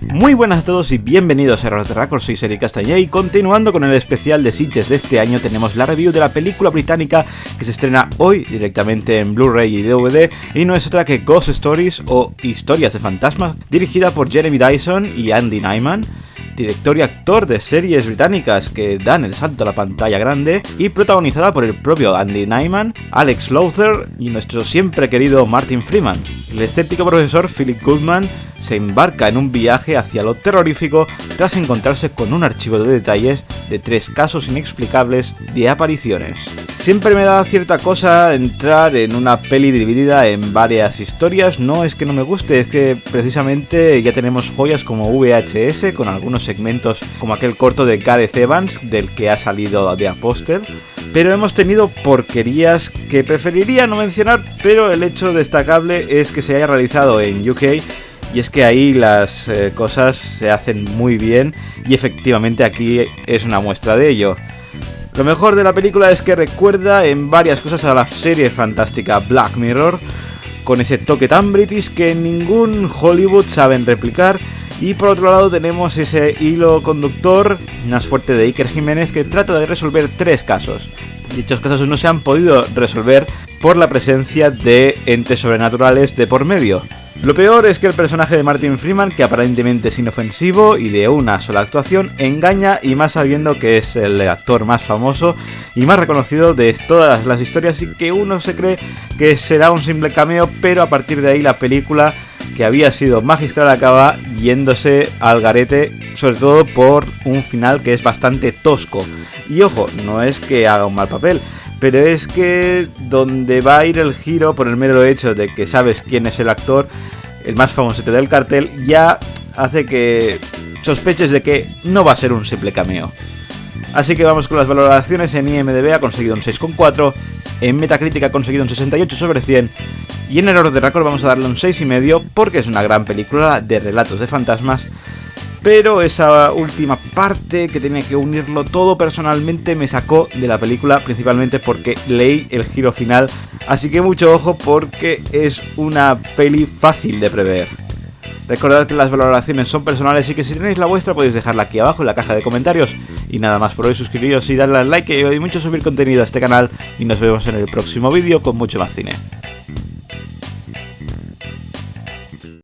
Muy buenas a todos y bienvenidos a Error de Record, soy Eric Castañé y continuando con el especial de Sitges de este año tenemos la review de la película británica que se estrena hoy directamente en Blu-ray y DVD y no es otra que Ghost Stories o Historias de Fantasmas, dirigida por Jeremy Dyson y Andy Nyman, director y actor de series británicas que dan el salto a la pantalla grande y protagonizada por el propio Andy Nyman, Alex Lowther y nuestro siempre querido Martin Freeman. El escéptico profesor Philip Goodman se embarca en un viaje hacia lo terrorífico tras encontrarse con un archivo de detalles de 3 casos inexplicables de apariciones. Siempre me da cierta cosa entrar en una peli dividida en varias historias, no es que no me guste, es que precisamente ya tenemos joyas como VHS con algunos segmentos como aquel corto de Gareth Evans del que ha salido de Apostel, pero hemos tenido porquerías que preferiría no mencionar, pero el hecho destacable es que se haya realizado en UK. Y es que ahí las cosas se hacen muy bien y efectivamente aquí es una muestra de ello. Lo mejor de la película es que recuerda en varias cosas a la serie fantástica Black Mirror, con ese toque tan british que ningún Hollywood saben replicar. Y por otro lado tenemos ese hilo conductor más fuerte de Iker Jiménez que trata de resolver 3 casos. Dichos casos no se han podido resolver por la presencia de entes sobrenaturales de por medio. Lo peor es que el personaje de Martin Freeman, que aparentemente es inofensivo y de una sola actuación, engaña y más sabiendo que es el actor más famoso y más reconocido de todas las historias y que uno se cree que será un simple cameo, pero a partir de ahí la película, que había sido magistral, acaba yéndose al garete, sobre todo por un final que es bastante tosco. Y ojo, no es que haga un mal papel, pero es que donde va a ir el giro por el mero hecho de que sabes quién es el actor, el más famoso del cartel, ya hace que sospeches de que no va a ser un simple cameo. Así que vamos con las valoraciones. En IMDb ha conseguido un 6,4, en Metacritic ha conseguido un 68 sobre 100 y en Error de Record vamos a darle un 6,5 porque es una gran película de relatos de fantasmas. Pero esa última parte que tenía que unirlo todo personalmente me sacó de la película, principalmente porque leí el giro final, así que mucho ojo porque es una peli fácil de prever. Recordad que las valoraciones son personales y que si tenéis la vuestra podéis dejarla aquí abajo en la caja de comentarios. Y nada más por hoy, suscribiros y darle al like, que ayuda mucho a subir contenido a este canal y nos vemos en el próximo vídeo con mucho más cine.